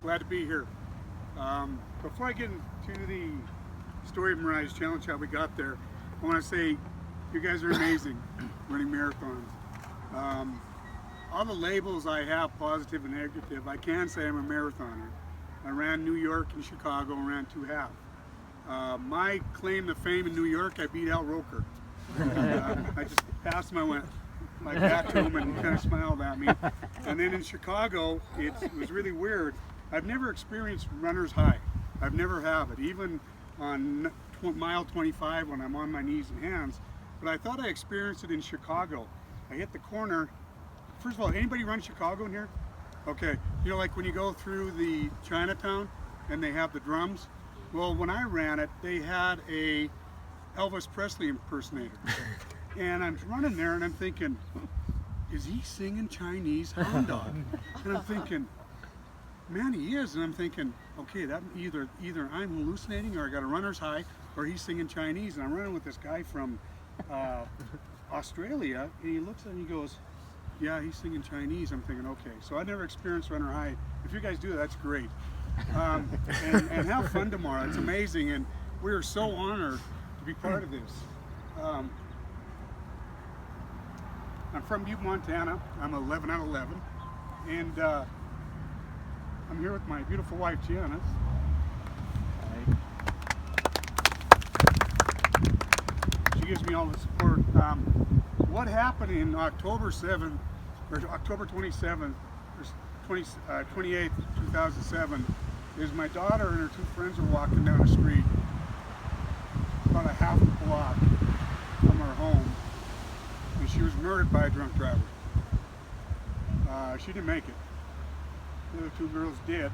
Glad to be here. Before I get into the story of Mariah's challenge, how we got there, I want to say you guys are amazing running marathons. All the labels I have, positive and negative, I can say I'm a marathoner. I ran New York and Chicago and ran 2 half. My claim to fame in New York, I beat Al Roker. I just passed him, I went like that to him and kind of smiled at me. And then in Chicago, it was really weird. I've never experienced runner's high. I've never have it, even on mile 25 when I'm on my knees and hands. But I thought I experienced it in Chicago. I hit the corner. First of all, anybody run Chicago in here? Okay, you know, like when you go through the Chinatown and they have the drums? Well, when I ran it, they had a Elvis Presley impersonator. And I'm running there and I'm thinking, is he singing Chinese hound dog? And I'm thinking, man, he is. And I'm thinking, okay, that either I'm hallucinating or I got a runner's high or he's singing Chinese. And I'm running with this guy from Australia, and he looks at me and he goes, yeah, he's singing Chinese. I'm thinking, okay, so I never experienced runner high. If you guys do that, that's great. And have fun tomorrow. It's amazing, and we are so honored to be part of this. I'm from Butte, Montana. I'm 11 out of 11, and I'm here with my beautiful wife, Janice. She gives me all the support. What happened in October 7th, or October 27th, or 28th, 2007, is my daughter and her 2 friends were walking down the street about a half a block from our home, and she was murdered by a drunk driver. She didn't make it. The other 2 girls did.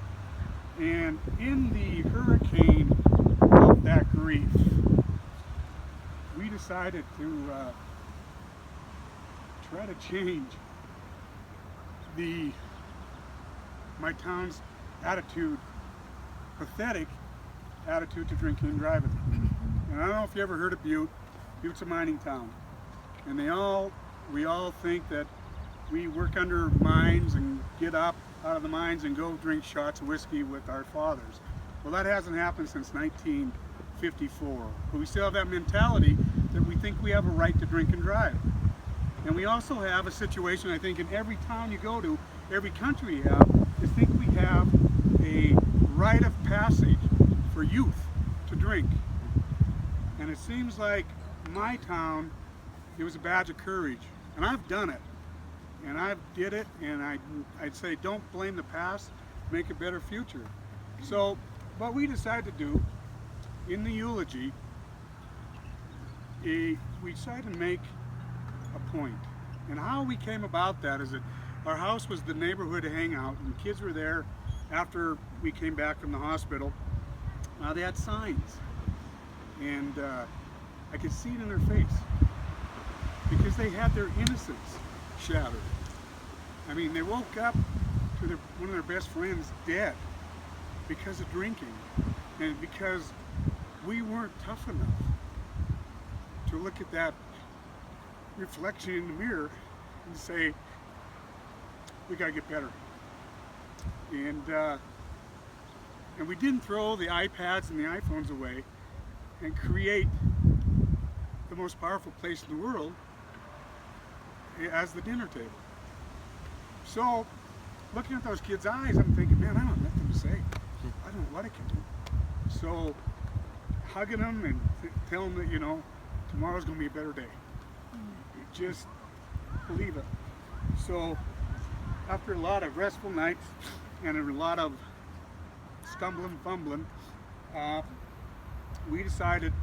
And in the hurricane of that grief, we decided to try to change my town's attitude, pathetic attitude to drinking and driving. And I don't know if you ever heard of Butte. Butte's a mining town, and we all think that we work under mines and get up out of the mines and go drink shots of whiskey with our fathers. Well, that hasn't happened since 1954, but we still have that mentality that we think we have a right to drink and drive. And we also have a situation, I think, in every town you go to, every country you have, is think we have a rite of passage for youth to drink. And it seems like my town, it was a badge of courage. And I've done it. And I did it, and I'd say don't blame the past, make a better future. So, what we decided to do, in the eulogy, we decided to make a point. And how we came about that is that our house was the neighborhood to hang out, and kids were there after we came back from the hospital. They had signs, and I could see it in their face because they had their innocence shattered. I mean, they woke up to one of their best friends dead because of drinking, and because we weren't tough enough to look at that reflection in the mirror and say, we gotta get better. And we didn't throw the iPads and the iPhones away and create the most powerful place in the world as the dinner table. So, looking at those kids' eyes, I'm thinking, man, I don't have nothing to say. I don't know what I can do. So, hugging them and telling them that, you know, tomorrow's going to be a better day. Just believe it. So, after a lot of restful nights and a lot of stumbling, fumbling, we decided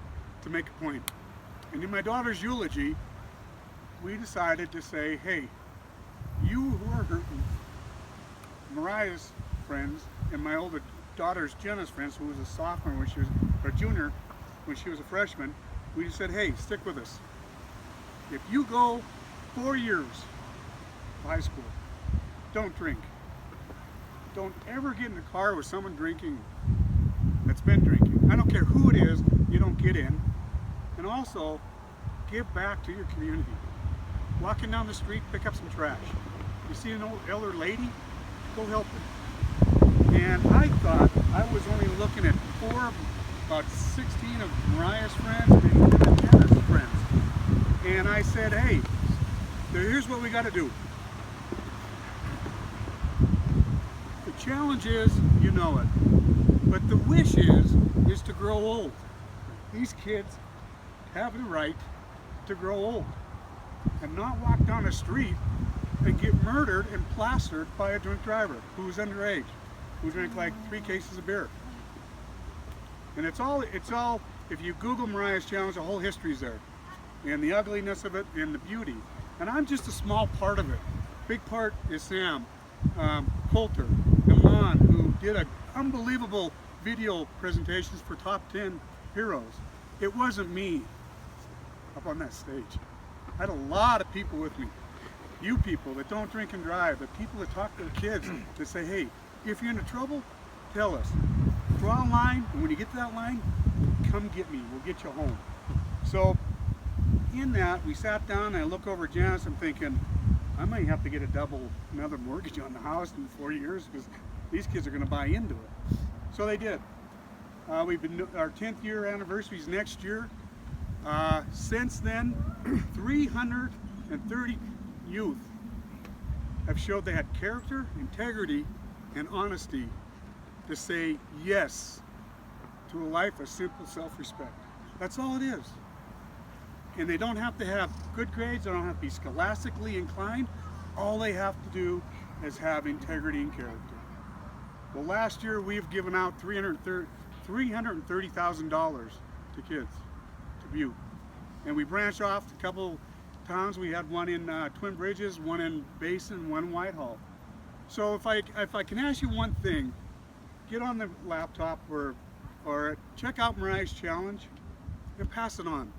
to make a point. And in my daughter's eulogy, we decided to say, hey, you who are hurting, Mariah's friends and my older daughter's Jenna's friends, who was a sophomore when she was, or junior when she was a freshman, we just said, hey, stick with us. If you go 4 years of high school, don't drink. Don't ever get in a car with someone drinking that's been drinking. I don't care who it is, you don't get in. And also, give back to your community. Walking down the street, pick up some trash. You see an old elder lady, go help her. And I thought I was only looking at about 16 of Mariah's friends, maybe 10 of Jenna's friends. And I said, hey, here's what we got to do. The challenge is, you know it, but the wish is to grow old. These kids have the right to grow old and not walk down a street and get murdered and plastered by a drunk driver who was underage, who drank like 3 cases of beer. And it's all, if you Google Mariah's challenge, the whole history's there. And the ugliness of it and the beauty. And I'm just a small part of it. Big part is Sam, Coulter, Iman, who did an unbelievable video presentations for top 10 heroes. It wasn't me up on that stage. I had a lot of people with me. You people that don't drink and drive, the people that talk to the kids that say, hey, if you're into trouble, tell us. Draw a line, and when you get to that line, come get me, we'll get you home. So in that, we sat down and I look over at Janice, I'm thinking, I might have to get another mortgage on the house in 4 years because these kids are gonna buy into it. So they did. Our 10th year anniversary is next year. Since then, 330 youth have showed they had character, integrity, and honesty to say yes to a life of simple self-respect. That's all it is. And they don't have to have good grades, they don't have to be scholastically inclined. All they have to do is have integrity and character. Well, last year we've given out $330,000 to kids, to Butte. And we branched off to a couple towns. We had one in Twin Bridges, one in Basin, one in Whitehall. So if I can ask you one thing, get on the laptop or check out Mariah's challenge and pass it on.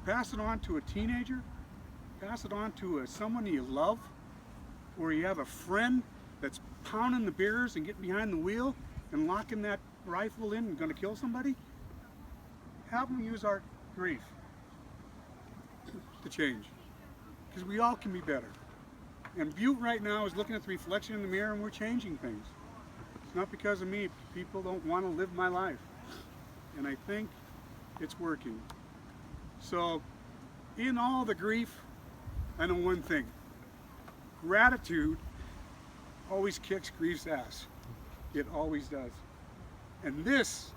Pass it on to a teenager, pass it on to someone you love, or you have a friend that's pounding the beers and getting behind the wheel and locking that rifle in and going to kill somebody. Have them use our grief to change, because we all can be better. And Butte right now is looking at the reflection in the mirror, and we're changing things. It's not because of me. People don't want to live my life, and I think it's working. So in all the grief, I know one thing: gratitude always kicks grief's ass. It always does. And this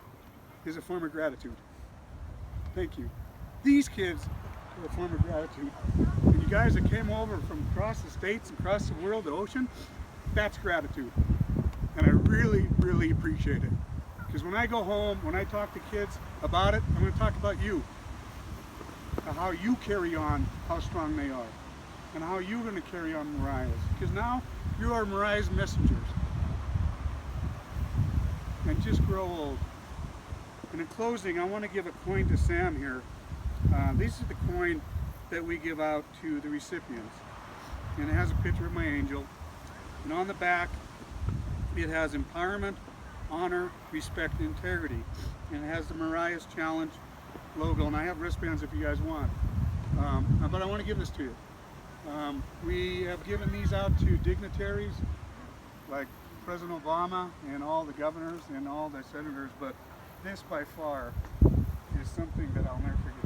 is a form of gratitude. Thank you. These kids are a form of gratitude. And you guys that came over from across the states, across the world, the ocean, that's gratitude. And I really, really appreciate it. Because when I go home, when I talk to kids about it, I'm going to talk about you. How you carry on, how strong they are. And how you're going to carry on Mariah's. Because now you are Mariah's messengers. And just grow old. And in closing, I want to give a coin to Sam here. This is the coin that we give out to the recipients. And it has a picture of my angel. And on the back, it has empowerment, honor, respect, and integrity. And it has the Mariah's Challenge logo. And I have wristbands if you guys want. But I want to give this to you. We have given these out to dignitaries like President Obama and all the governors and all the senators, but this by far is something that I'll never forget.